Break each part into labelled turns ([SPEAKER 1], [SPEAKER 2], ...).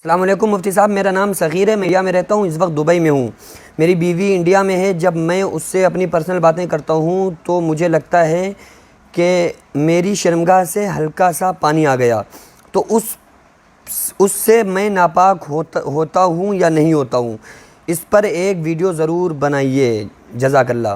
[SPEAKER 1] السلام علیکم مفتی صاحب، میرا نام صغیر ہے، میں انڈیا میں رہتا ہوں، اس وقت دبئی میں ہوں۔ میری بیوی انڈیا میں ہے۔ جب میں اس سے اپنی پرسنل باتیں کرتا ہوں تو مجھے لگتا ہے کہ میری شرمگاہ سے ہلکا سا پانی آ گیا، تو اس سے میں ناپاک ہوتا ہوں یا نہیں ہوتا ہوں؟ اس پر ایک ویڈیو ضرور بنائیے، جزاک اللہ۔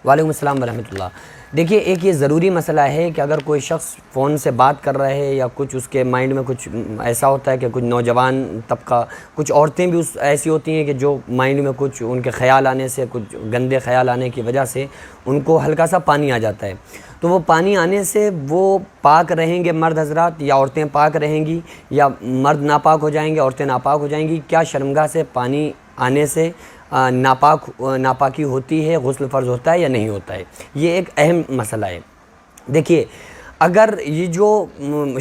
[SPEAKER 1] وعلیکم السلام ورحمۃ اللہ۔ دیکھیے، ایک یہ ضروری مسئلہ ہے کہ اگر کوئی شخص فون سے بات کر رہا ہے یا کچھ اس کے مائنڈ میں کچھ ایسا ہوتا ہے کہ کچھ نوجوان طبقہ، کچھ عورتیں بھی ایسی ہوتی ہیں کہ جو مائنڈ میں کچھ ان کے خیال آنے سے، کچھ گندے خیال آنے کی وجہ سے ان کو ہلکا سا پانی آ جاتا ہے، تو وہ پانی آنے سے وہ پاک رہیں گے مرد حضرات، یا عورتیں پاک رہیں گی، یا مرد ناپاک ہو جائیں گے، عورتیں ناپاک ہو جائیں گی؟ کیا شرمگاہ سے پانی آنے سے ناپاکی ہوتی ہے، غسل فرض ہوتا ہے یا نہیں ہوتا ہے؟ یہ ایک اہم مسئلہ ہے۔ دیکھیے، اگر یہ جو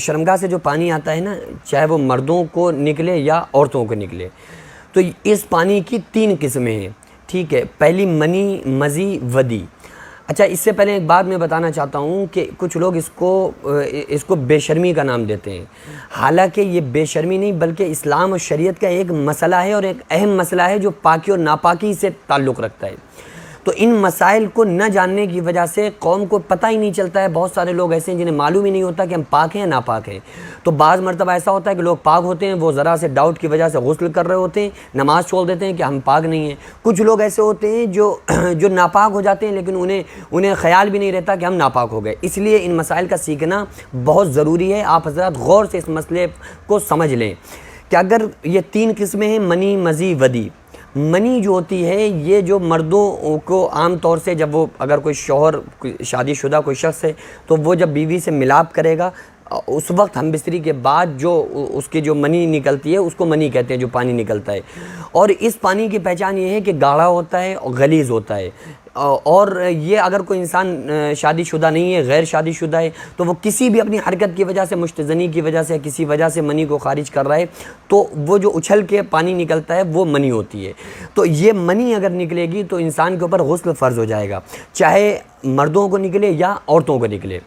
[SPEAKER 1] شرمگاہ سے جو پانی آتا ہے نا، چاہے وہ مردوں کو نکلے یا عورتوں کو نکلے، تو اس پانی کی 3 قسمیں ہیں، ٹھیک ہے؟ پہلی منی، مزی، ودی۔ اچھا، اس سے پہلے ایک بات میں بتانا چاہتا ہوں کہ کچھ لوگ اس کو بے شرمی کا نام دیتے ہیں، حالانکہ یہ بے شرمی نہیں بلکہ اسلام اور شریعت کا ایک مسئلہ ہے، اور ایک اہم مسئلہ ہے جو پاکی اور ناپاکی سے تعلق رکھتا ہے۔ تو ان مسائل کو نہ جاننے کی وجہ سے قوم کو پتہ ہی نہیں چلتا ہے۔ بہت سارے لوگ ایسے ہیں جنہیں معلوم ہی نہیں ہوتا کہ ہم پاک ہیں یا ناپاک ہیں۔ تو بعض مرتبہ ایسا ہوتا ہے کہ لوگ پاک ہوتے ہیں، وہ ذرا سے ڈاؤٹ کی وجہ سے غسل کر رہے ہوتے ہیں، نماز چھوڑ دیتے ہیں کہ ہم پاک نہیں ہیں۔ کچھ لوگ ایسے ہوتے ہیں جو ناپاک ہو جاتے ہیں، لیکن انہیں خیال بھی نہیں رہتا کہ ہم ناپاک ہو گئے۔ اس لیے ان مسائل کا سیکھنا بہت ضروری ہے۔ آپ حضرات غور سے اس مسئلے کو سمجھ لیں کہ اگر یہ 3 قسمیں ہیں، منی، مزی، ودی۔ منی جو ہوتی ہے، یہ جو مردوں کو عام طور سے جب وہ اگر کوئی شوہر، شادی شدہ کوئی شخص ہے، تو وہ جب بیوی سے ملاپ کرے گا، اس وقت ہم بستری کے بعد جو اس کی جو منی نکلتی ہے، اس کو منی کہتے ہیں، جو پانی نکلتا ہے۔ اور اس پانی کی پہچان یہ ہے کہ گاڑھا ہوتا ہے اور غلیظ ہوتا ہے، اور یہ اگر کوئی انسان شادی شدہ نہیں ہے، غیر شادی شدہ ہے، تو وہ کسی بھی اپنی حرکت کی وجہ سے، مشتزنی کی وجہ سے، کسی وجہ سے منی کو خارج کر رہا ہے، تو وہ جو اچھل کے پانی نکلتا ہے وہ منی ہوتی ہے۔ تو یہ منی اگر نکلے گی تو انسان کے اوپر غسل فرض ہو جائے گا، چاہے مردوں کو نکلے یا عورتوں کو نکلے۔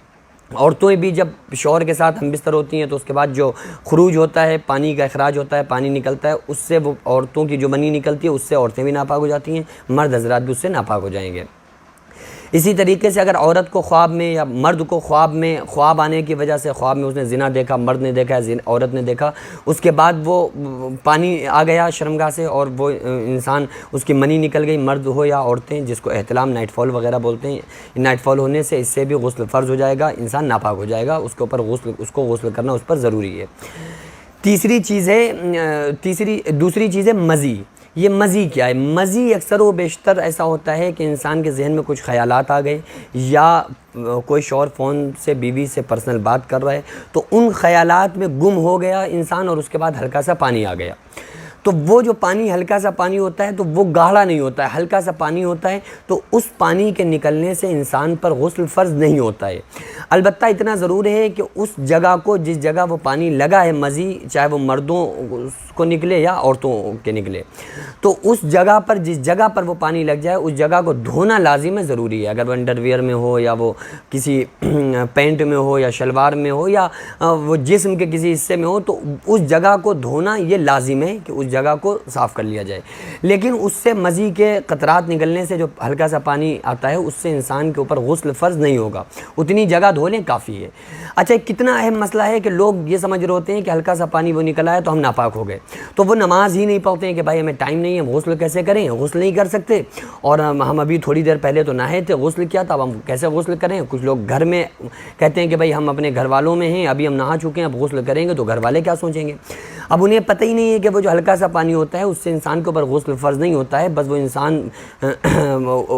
[SPEAKER 1] عورتیں بھی جب شوہر کے ساتھ ہم بستر ہوتی ہیں تو اس کے بعد جو خروج ہوتا ہے، پانی کا اخراج ہوتا ہے، پانی نکلتا ہے، اس سے وہ عورتوں کی جو منی نکلتی ہے، اس سے عورتیں بھی ناپاک ہو جاتی ہیں، مرد حضرات بھی اس سے ناپاک ہو جائیں گے۔ اسی طریقے سے اگر عورت کو خواب میں یا مرد کو خواب آنے کی وجہ سے، خواب میں اس نے زنا دیکھا، مرد نے دیکھا، عورت نے دیکھا، اس کے بعد وہ پانی آ گیا شرمگاہ سے اور وہ انسان، اس کی منی نکل گئی، مرد ہو یا عورتیں، جس کو احتلام، نائٹ فال وغیرہ بولتے ہیں، نائٹ فال ہونے سے اس سے بھی غسل فرض ہو جائے گا، انسان ناپاک ہو جائے گا، اس کو غسل کرنا اس پر ضروری ہے۔ دوسری چیز ہے مزی۔ یہ مزی کیا ہے؟ مزی اکثر و بیشتر ایسا ہوتا ہے کہ انسان کے ذہن میں کچھ خیالات آ گئے، یا کوئی شوہر فون سے بیوی سے پرسنل بات کر رہا ہے، تو ان خیالات میں گم ہو گیا انسان، اور اس کے بعد ہلکا سا پانی آ گیا۔ تو وہ جو پانی، ہلکا سا پانی ہوتا ہے، تو وہ گاڑھا نہیں ہوتا ہے، ہلکا سا پانی ہوتا ہے، تو اس پانی کے نکلنے سے انسان پر غسل فرض نہیں ہوتا ہے۔ البتہ اتنا ضرور ہے کہ اس جگہ کو، جس جگہ وہ پانی لگا ہے مزی، چاہے وہ مردوں کو نکلے یا عورتوں کے نکلے، تو اس جگہ پر، جس جگہ پر وہ پانی لگ جائے، اس جگہ کو دھونا لازم ہے، ضروری ہے۔ اگر وہ انڈر ویئر میں ہو، یا وہ کسی پینٹ میں ہو، یا شلوار میں ہو، یا وہ جسم کے کسی حصے میں ہو، تو اس جگہ کو دھونا یہ لازم ہے کہ اس جگہ کو صاف کر لیا جائے۔ لیکن اس سے مزی کے قطرات نکلنے سے جو ہلکا سا پانی آتا ہے، اس سے انسان کے اوپر غسل فرض نہیں ہوگا، اتنی جگہ دھو لیں کافی ہے۔ اچھا، کتنا اہم مسئلہ ہے کہ لوگ یہ سمجھ رہے ہوتے ہیں کہ ہلکا سا پانی وہ نکلا ہے تو ہم ناپاک ہو گئے، تو وہ نماز ہی نہیں پڑھتے ہیں کہ بھائی ہمیں ٹائم نہیں ہے، غسل کیسے کریں، غسل نہیں کر سکتے، اور ہم ابھی تھوڑی دیر پہلے تو نہائے تھے، غسل کیا تھا، اب ہم کیسے غسل کریں؟ کچھ لوگ گھر میں کہتے ہیں کہ بھائی ہم اپنے گھر والوں میں ہیں، ابھی ہم نہا چکے ہیں، اب غسل کریں گے تو گھر والے کیا سوچیں گے؟ اب انہیں پتہ ہی نہیں ہے کہ وہ جو ہلکا سا پانی ہوتا ہے، اس سے انسان کے اوپر غسل فرض نہیں ہوتا ہے، بس وہ انسان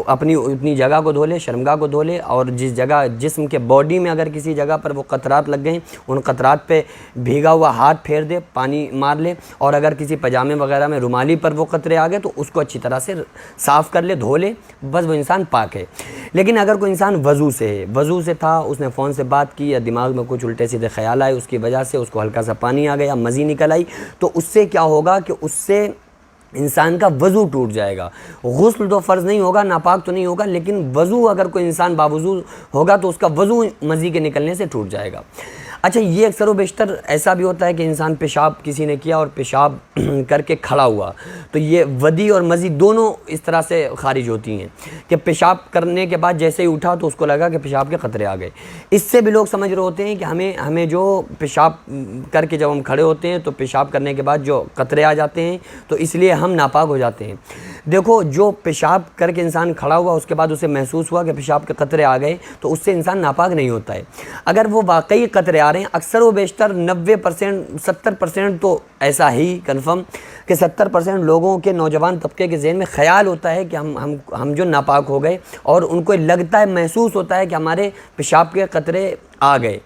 [SPEAKER 1] اپنی جگہ کو دھو لے، شرمگاہ کو دھو لے، اور جس جگہ جسم کے باڈی میں اگر کسی جگہ پر وہ قطرات لگ گئے، ان قطرات پہ بھیگا ہوا ہاتھ پھیر دے، پانی مار لے، اور اگر کسی پاجامے وغیرہ میں رومالی پر وہ قطرے آ گئے تو اس کو اچھی طرح سے صاف کر لے، دھو لے، بس وہ انسان پاک ہے۔ لیکن اگر کوئی انسان وضو سے تھا، اس نے فون سے بات کی، یا دماغ میں کچھ الٹے سیدھے خیال آئے، اس کی وجہ سے اس کو ہلکا سا پانی آ گیا، مزی نکل آئی، تو اس سے کیا ہوگا کہ اس سے انسان کا وضو ٹوٹ جائے گا۔ غسل تو فرض نہیں ہوگا، ناپاک تو نہیں ہوگا، لیکن وضو اگر کوئی انسان باوضو ہوگا تو اس کا وضو مزی کے نکلنے سے ٹوٹ جائے گا۔ اچھا یہ اکثر و بیشتر ایسا بھی ہوتا ہے کہ انسان پیشاب کسی نے کیا اور پیشاب کر کے کھڑا ہوا، تو یہ ودی اور مزی دونوں اس طرح سے خارج ہوتی ہیں کہ پیشاب کرنے کے بعد جیسے ہی اٹھا تو اس کو لگا کہ پیشاب کے قطرے آ گئے۔ اس سے بھی لوگ سمجھ رہے ہوتے ہیں کہ ہمیں جو پیشاب کر کے جب ہم کھڑے ہوتے ہیں تو پیشاب کرنے کے بعد جو قطرے آ جاتے ہیں تو اس لیے ہم ناپاک ہو جاتے ہیں۔ دیکھو جو پیشاب کر کے انسان کھڑا ہوا اس کے بعد اسے محسوس ہوا کہ پیشاب کے قطرے آ گئے تو اس سے انسان ناپاک نہیں ہوتا ہے۔ اگر وہ واقعی قطرے آ رہے ہیں، اکثر و بیشتر 90% 70% تو ایسا ہی کنفرم کہ 70% لوگوں کے نوجوان طبقے کے ذہن میں خیال ہوتا ہے کہ ہم جو ناپاک ہو گئے، اور ان کو لگتا ہے، محسوس ہوتا ہے کہ ہمارے پیشاب کے قطرے آ گئے،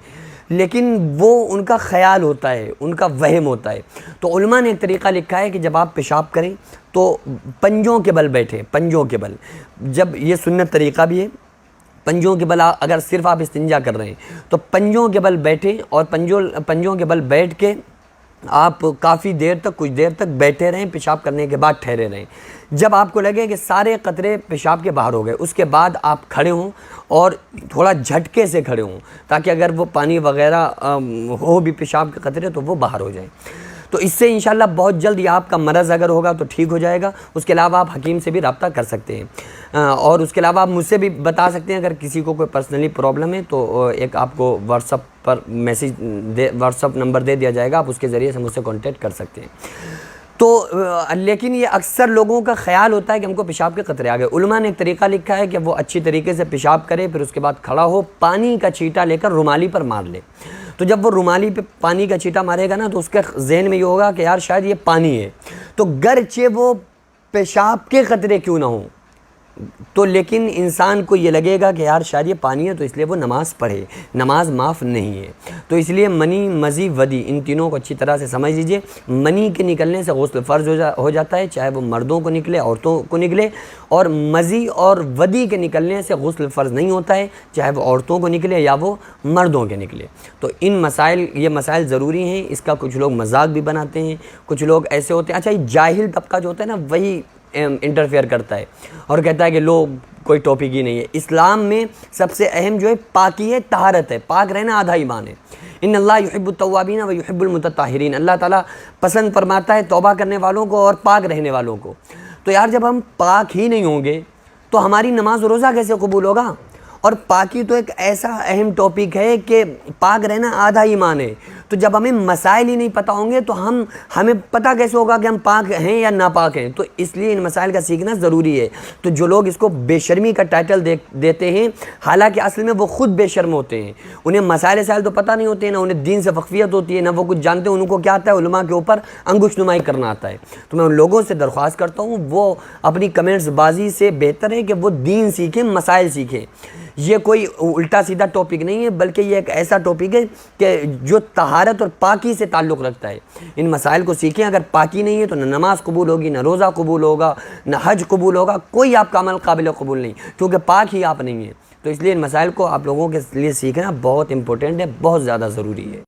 [SPEAKER 1] لیکن وہ ان کا خیال ہوتا ہے، ان کا وہم ہوتا ہے۔ تو علماء نے ایک طریقہ لکھا ہے کہ جب آپ پیشاب کریں تو پنجوں کے بل بیٹھیں، پنجوں کے بل، جب یہ سنت طریقہ بھی ہے، پنجوں کے بل اگر صرف آپ استنجا کر رہے ہیں تو پنجوں کے بل بیٹھیں، اور پنجوں کے بل بیٹھ کے آپ کافی دیر تک، کچھ دیر تک بیٹھے رہیں، پیشاب کرنے کے بعد ٹھہرے رہیں۔ جب آپ کو لگے کہ سارے قطرے پیشاب کے باہر ہو گئے، اس کے بعد آپ کھڑے ہوں اور تھوڑا جھٹکے سے کھڑے ہوں تاکہ اگر وہ پانی وغیرہ ہو بھی پیشاب کے قطرے تو وہ باہر ہو جائیں۔ تو اس سے انشاءاللہ بہت جلد یہ آپ کا مرض اگر ہوگا تو ٹھیک ہو جائے گا۔ اس کے علاوہ آپ حکیم سے بھی رابطہ کر سکتے ہیں، اور اس کے علاوہ آپ مجھ سے بھی بتا سکتے ہیں اگر کسی کو کوئی پرسنلی پرابلم ہے تو ایک آپ کو واٹس ایپ پر واٹس ایپ نمبر دے دیا جائے گا، آپ اس کے ذریعے سے مجھ سے کانٹیکٹ کر سکتے ہیں۔ تو لیکن یہ اکثر لوگوں کا خیال ہوتا ہے کہ ہم کو پیشاب کے قطرے آ گئے۔ علماء نے ایک طریقہ لکھا ہے کہ وہ اچھی طریقے سے پیشاب کرے، پھر اس کے بعد کھڑا ہو، پانی کا چھینٹا لے کر رومالی پر مار لے۔ تو جب وہ رومالی پہ پانی کا چھینٹا مارے گا نا تو اس کے ذہن میں یہ ہوگا کہ یار شاید یہ پانی ہے، تو گرچہ وہ پیشاب کے قطرے کیوں نہ ہوں، تو لیکن انسان کو یہ لگے گا کہ یار شاید یہ پانی ہے، تو اس لیے وہ نماز پڑھے، نماز معاف نہیں ہے۔ تو اس لیے منی، مزی، ودی، ان تینوں کو اچھی طرح سے سمجھ لیجئے۔ منی کے نکلنے سے غسل فرض ہو جاتا ہے، چاہے وہ مردوں کو نکلے، عورتوں کو نکلے، اور مزی اور ودی کے نکلنے سے غسل فرض نہیں ہوتا ہے، چاہے وہ عورتوں کو نکلے یا وہ مردوں کے نکلے۔ تو یہ مسائل ضروری ہیں، اس کا کچھ لوگ مذاق بھی بناتے ہیں، کچھ لوگ ایسے ہوتے ہیں۔ اچھا یہ جاہل طبقہ جو ہوتا ہے نا وہی انٹرفیئر کرتا ہے اور کہتا ہے کہ لوگ کوئی ٹاپک ہی نہیں ہے۔ اسلام میں سب سے اہم جو ہے پاکی ہے، طہارت ہے، پاک رہنا آدھا ایمان ہے۔ ان اللہ یحب التوابین و یحب المتطہرین، اللہ تعالیٰ پسند فرماتا ہے توبہ کرنے والوں کو اور پاک رہنے والوں کو۔ تو یار جب ہم پاک ہی نہیں ہوں گے تو ہماری نماز و روزہ کیسے قبول ہوگا؟ اور پاکی تو ایک ایسا اہم ٹاپک ہے کہ پاک رہنا آدھا ایمان ہے۔ تو جب ہمیں مسائل ہی نہیں پتہ ہوں گے تو ہمیں پتہ کیسے ہوگا کہ ہم پاک ہیں یا ناپاک ہیں؟ تو اس لیے ان مسائل کا سیکھنا ضروری ہے۔ تو جو لوگ اس کو بے شرمی کا ٹائٹل دیتے ہیں، حالانکہ اصل میں وہ خود بے شرم ہوتے ہیں، انہیں مسائل تو پتہ نہیں ہوتے ہیں، نہ انہیں دین سے واقفیت ہوتی ہے، نہ وہ کچھ جانتے ہیں، ان کو کیا آتا ہے علماء کے اوپر انگشت نمائی کرنا آتا ہے۔ تو میں ان لوگوں سے درخواست کرتا ہوں وہ اپنی کمنٹس بازی سے بہتر ہے کہ وہ دین سیکھیں، مسائل سیکھیں۔ یہ کوئی الٹا سیدھا ٹاپک نہیں ہے، بلکہ یہ ایک ایسا ٹاپک ہے کہ جو طہارت اور پاکی سے تعلق رکھتا ہے۔ ان مسائل کو سیکھیں۔ اگر پاکی نہیں ہے تو نہ نماز قبول ہوگی، نہ روزہ قبول ہوگا، نہ حج قبول ہوگا، کوئی آپ کا عمل قابل قبول نہیں، کیونکہ پاک ہی آپ نہیں ہیں۔ تو اس لیے ان مسائل کو آپ لوگوں کے لیے سیکھنا بہت امپورٹنٹ ہے، بہت زیادہ ضروری ہے۔